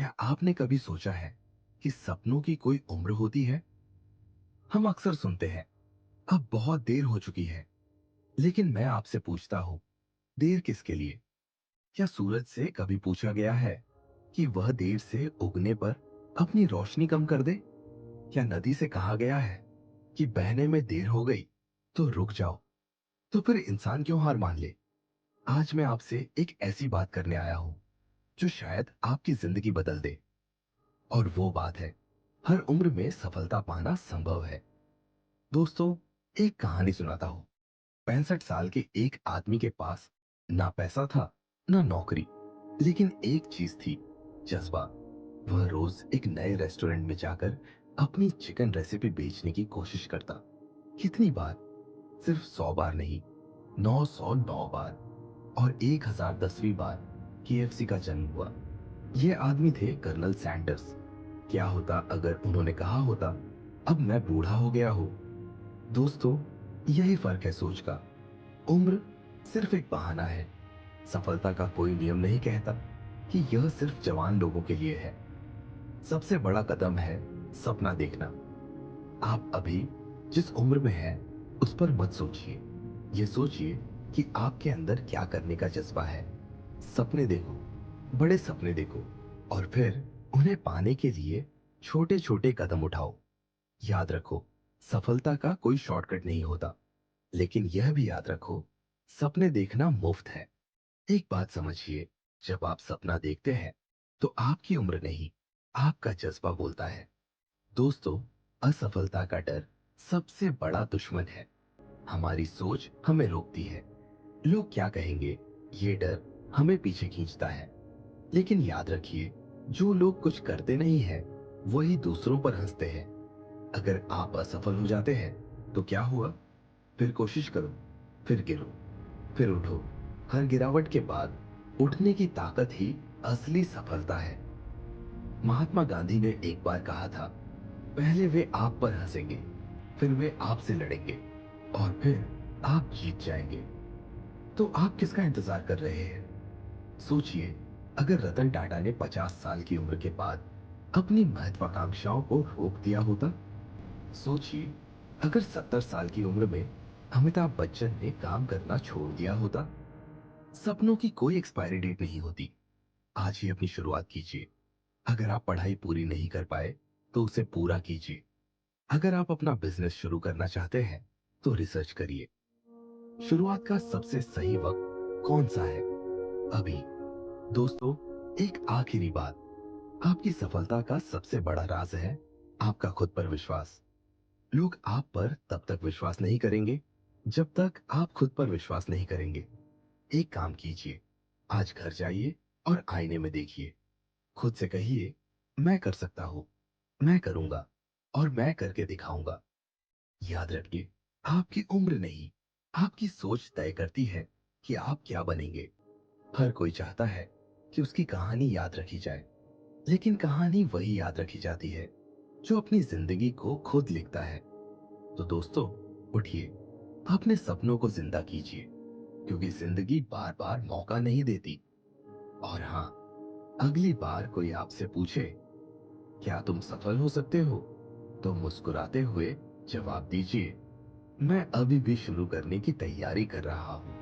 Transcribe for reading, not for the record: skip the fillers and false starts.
क्या आपने कभी सोचा है कि सपनों की कोई उम्र होती है? हम अक्सर सुनते हैं, अब बहुत देर हो चुकी है। लेकिन मैं आपसे पूछता हूं, देर किसके लिए? क्या सूरज से कभी पूछा गया है कि वह देर से उगने पर अपनी रोशनी कम कर दे? क्या नदी से कहा गया है कि बहने में देर हो गई तो रुक जाओ? तो फिर इंसान क्यों हार मान ले? आज मैं आपसे एक ऐसी बात करने आया हूं जो शायद आपकी जिंदगी बदल दे। और वो बात है, हर उम्र में सफलता पाना संभव है। दोस्तों, एक कहानी सुनाता हूँ। 65 साल के एक आदमी के पास ना पैसा था, ना नौकरी, लेकिन एक चीज थी, जज्बा। वह रोज एक नए रेस्टोरेंट में जाकर अपनी चिकन रेसिपी बेचने की कोशिश करता। कितनी बार? सिर्फ 100 बार नहीं, 909 बार। और 1010वीं बार केएफसी का जन्म हुआ। ये आदमी थे कर्नल सैंडर्स। क्या होता अगर उन्होंने कहा होता, अब मैं बूढ़ा हो गया हूं? दोस्तों, यही फर्क है सोच का। उम्र सिर्फ एक बहाना है। सफलता का कोई नियम नहीं कहता कि यह सिर्फ जवान लोगों के लिए है। सबसे बड़ा कदम है सपना देखना। आप अभी जिस उम्र में हैं, उस पर मत सोचिए। ये सोचिए कि आपके अंदर क्या करने का जज्बा है। सपने देखो, बड़े सपने देखो, और फिर उन्हें पाने के लिए छोटे छोटे कदम उठाओ। याद रखो, सफलता का कोई शॉर्टकट नहीं होता, लेकिन यह भी याद रखो, सपने देखना मुफ्त है। एक बात समझिए, जब आप सपना देखते हैं तो आपकी उम्र नहीं, आपका जज्बा बोलता है। दोस्तों, असफलता का डर सबसे बड़ा दुश्मन है। हमारी सोच हमें रोकती है। लोग क्या कहेंगे, ये डर हमें पीछे खींचता है। लेकिन याद रखिए, जो लोग कुछ करते नहीं है, वही दूसरों पर हंसते हैं। अगर आप असफल हो जाते हैं तो क्या हुआ? फिर कोशिश करो, फिर गिरो, फिर उठो। हर गिरावट के बाद उठने की ताकत ही असली सफलता है। महात्मा गांधी ने एक बार कहा था, पहले वे आप पर हंसेंगे, फिर वे आपसे लड़ेंगे, और फिर आप जीत जाएंगे। तो आप किसका इंतजार कर रहे हैं? सोचिए, अगर रतन टाटा ने 50 साल की उम्र के बाद अपनी महत्वाकांक्षाओं को रोक दिया होता। सोचिए, अगर 70 साल की उम्र में अमिताभ बच्चन ने काम करना छोड़ दिया होता। सपनों की कोई एक्सपायरी डेट नहीं होती। आज ही अपनी शुरुआत कीजिए। अगर आप पढ़ाई पूरी नहीं कर पाए तो उसे पूरा कीजिए। अगर आप अपना बिजनेस शुरू करना चाहते हैं तो रिसर्च करिए। शुरुआत का सबसे सही वक्त कौन सा है? अभी। दोस्तों, एक आखिरी बात, आपकी सफलता का सबसे बड़ा राज है आपका खुद पर विश्वास। लोग आप पर तब तक विश्वास नहीं करेंगे जब तक आप खुद पर विश्वास नहीं करेंगे। एक काम कीजिए, आज घर जाइए और आईने में देखिए। खुद से कहिए, मैं कर सकता हूं, मैं करूंगा, और मैं करके दिखाऊंगा। याद रखिए, आपकी उम्र नहीं, आपकी सोच तय करती है कि आप क्या बनेंगे। हर कोई चाहता है कि उसकी कहानी याद रखी जाए, लेकिन कहानी वही याद रखी जाती है जो अपनी जिंदगी को खुद लिखता है। तो दोस्तों, उठिए, अपने सपनों को जिंदा कीजिए, क्योंकि जिंदगी बार बार मौका नहीं देती। और हाँ, अगली बार कोई आपसे पूछे, क्या तुम सफल हो सकते हो, तो मुस्कुराते हुए जवाब दीजिए, मैं अभी भी शुरू करने की तैयारी कर रहा हूं।